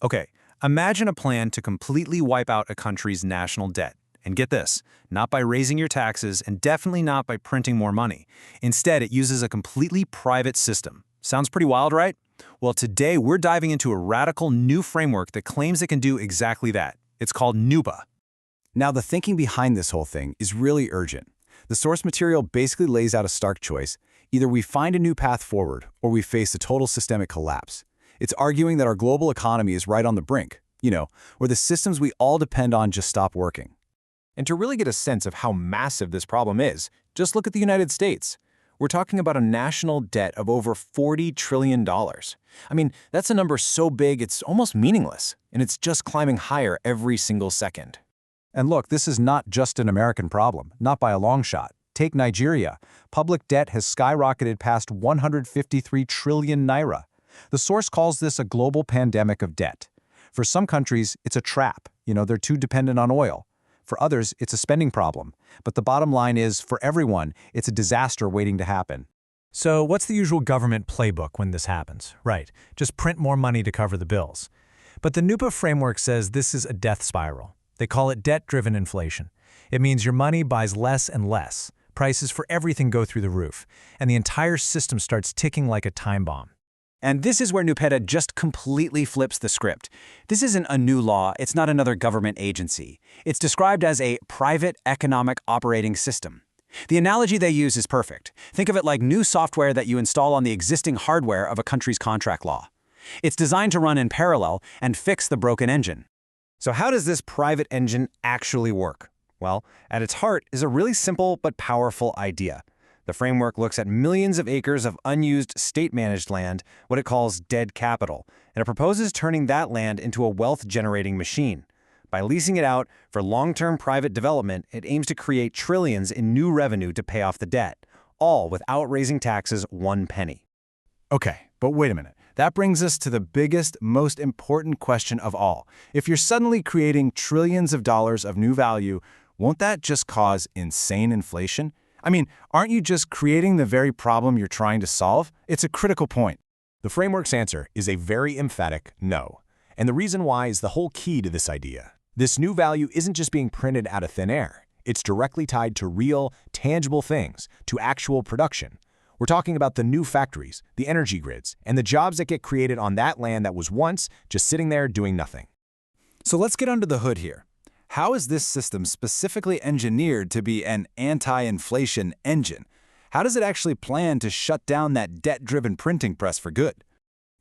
Okay, imagine a plan to completely wipe out a country's national debt. And get this, not by raising your taxes and definitely not by printing more money. Instead, it uses a completely private system. Sounds pretty wild, right? Well, today we're diving into a radical new framework that claims it can do exactly that. It's called NUPA. Now, the thinking behind this whole thing is really urgent. The source material basically lays out a stark choice. Either we find a new path forward, or we face a total systemic collapse. It's arguing that our global economy is right on the brink, where the systems we all depend on just stop working. And to really get a sense of how massive this problem is, just look at the United States. We're talking about a national debt of over $40 trillion. I mean, that's a number so big it's almost meaningless, and it's just climbing higher every single second. And look, this is not just an American problem, not by a long shot. Take Nigeria. Public debt has skyrocketed past 153 trillion naira. The source calls this a global pandemic of debt. For some countries, it's a trap. They're too dependent on oil. For others, it's a spending problem. But the bottom line is, for everyone, it's a disaster waiting to happen. So what's the usual government playbook when this happens? Right, just print more money to cover the bills. But the NUPA framework says this is a death spiral. They call it debt-driven inflation. It means your money buys less and less. Prices for everything go through the roof, and the entire system starts ticking like a time bomb. And this is where NUPA just completely flips the script. This isn't a new law, it's not another government agency. It's described as a private economic operating system. The analogy they use is perfect. Think of it like new software that you install on the existing hardware of a country's contract law. It's designed to run in parallel and fix the broken engine. So how does this private engine actually work? Well, at its heart is a really simple but powerful idea. The framework looks at millions of acres of unused state-managed land, what it calls dead capital, and it proposes turning that land into a wealth-generating machine. By leasing it out for long-term private development, it aims to create trillions in new revenue to pay off the debt, all without raising taxes one penny. Okay, but wait a minute. That brings us to the biggest, most important question of all. If you're suddenly creating trillions of dollars of new value, won't that just cause insane inflation? I mean, aren't you just creating the very problem you're trying to solve? It's a critical point. The framework's answer is a very emphatic no. And the reason why is the whole key to this idea. This new value isn't just being printed out of thin air. It's directly tied to real, tangible things, to actual production. We're talking about the new factories, the energy grids, and the jobs that get created on that land that was once just sitting there doing nothing. So let's get under the hood here. How is this system specifically engineered to be an anti-inflation engine? How does it actually plan to shut down that debt-driven printing press for good?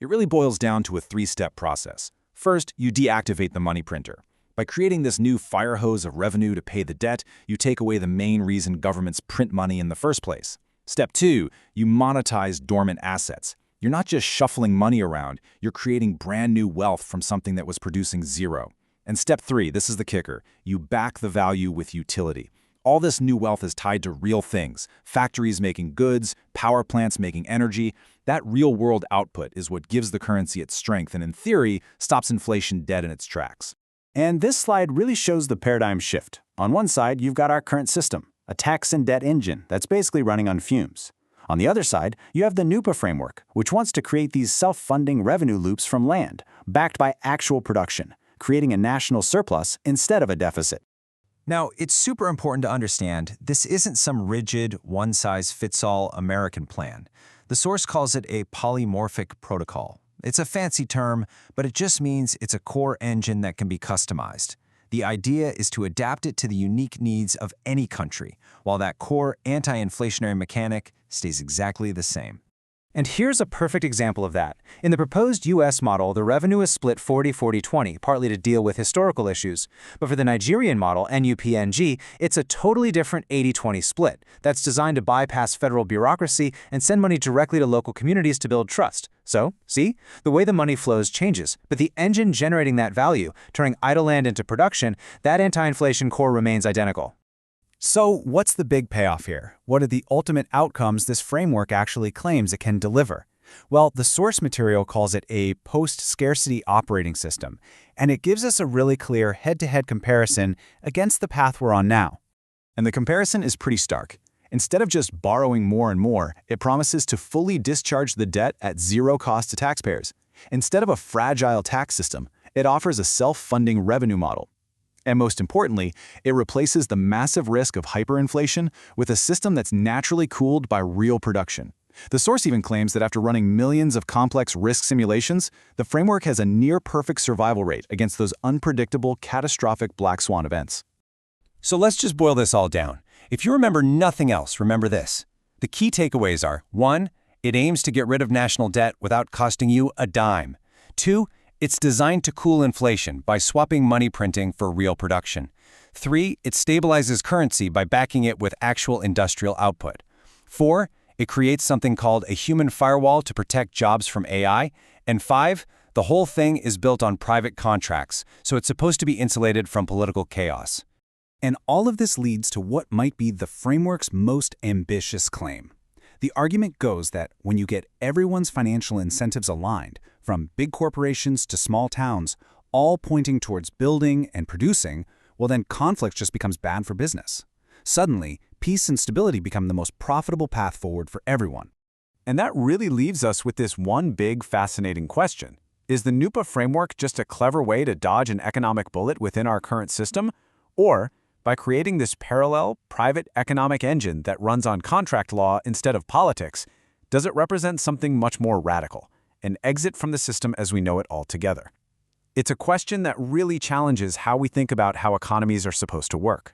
It really boils down to a three-step process. First, you deactivate the money printer. By creating this new fire hose of revenue to pay the debt, you take away the main reason governments print money in the first place. Step 2, you monetize dormant assets. You're not just shuffling money around, you're creating brand new wealth from something that was producing zero. And step 3, this is the kicker, you back the value with utility. All this new wealth is tied to real things, factories making goods, power plants making energy. That real-world output is what gives the currency its strength and, in theory, stops inflation dead in its tracks. And this slide really shows the paradigm shift. On one side, you've got our current system, a tax and debt engine that's basically running on fumes. On the other side, you have the NUPA framework, which wants to create these self-funding revenue loops from land, backed by actual production, creating a national surplus instead of a deficit. Now, it's super important to understand this isn't some rigid, one-size-fits-all American plan. The source calls it a polymorphic protocol. It's a fancy term, but it just means it's a core engine that can be customized. The idea is to adapt it to the unique needs of any country, while that core anti-inflationary mechanic stays exactly the same. And here's a perfect example of that. In the proposed U.S. model, the revenue is split 40-40-20, partly to deal with historical issues. But for the Nigerian model, NUPA-NG, it's a totally different 80-20 split that's designed to bypass federal bureaucracy and send money directly to local communities to build trust. So, see? The way the money flows changes, but the engine generating that value, turning idle land into production, that anti-inflation core remains identical. So what's the big payoff here? What are the ultimate outcomes this framework actually claims it can deliver? Well, the source material calls it a post-scarcity operating system, and it gives us a really clear head-to-head comparison against the path we're on now. And the comparison is pretty stark. Instead of just borrowing more and more, it promises to fully discharge the debt at zero cost to taxpayers. Instead of a fragile tax system, It offers a self-funding revenue model. And most importantly, it replaces the massive risk of hyperinflation with a system that's naturally cooled by real production. The source even claims that after running millions of complex risk simulations, the framework has a near-perfect survival rate against those unpredictable, catastrophic black swan events. So let's just boil this all down. If you remember nothing else, remember this. The key takeaways are: 1. It aims to get rid of national debt without costing you a dime. 2. It's designed to cool inflation by swapping money printing for real production. 3. It stabilizes currency by backing it with actual industrial output. 4. It creates something called a human firewall to protect jobs from AI. And 5. The whole thing is built on private contracts, so it's supposed to be insulated from political chaos. And all of this leads to what might be the framework's most ambitious claim. The argument goes that when you get everyone's financial incentives aligned, from big corporations to small towns, all pointing towards building and producing, well then conflict just becomes bad for business. Suddenly, peace and stability become the most profitable path forward for everyone. And that really leaves us with this one big fascinating question. Is the NUPA framework just a clever way to dodge an economic bullet within our current system? Or, by creating this parallel, private economic engine that runs on contract law instead of politics, does it represent something much more radical, an exit from the system as we know it altogether? It's a question that really challenges how we think about how economies are supposed to work.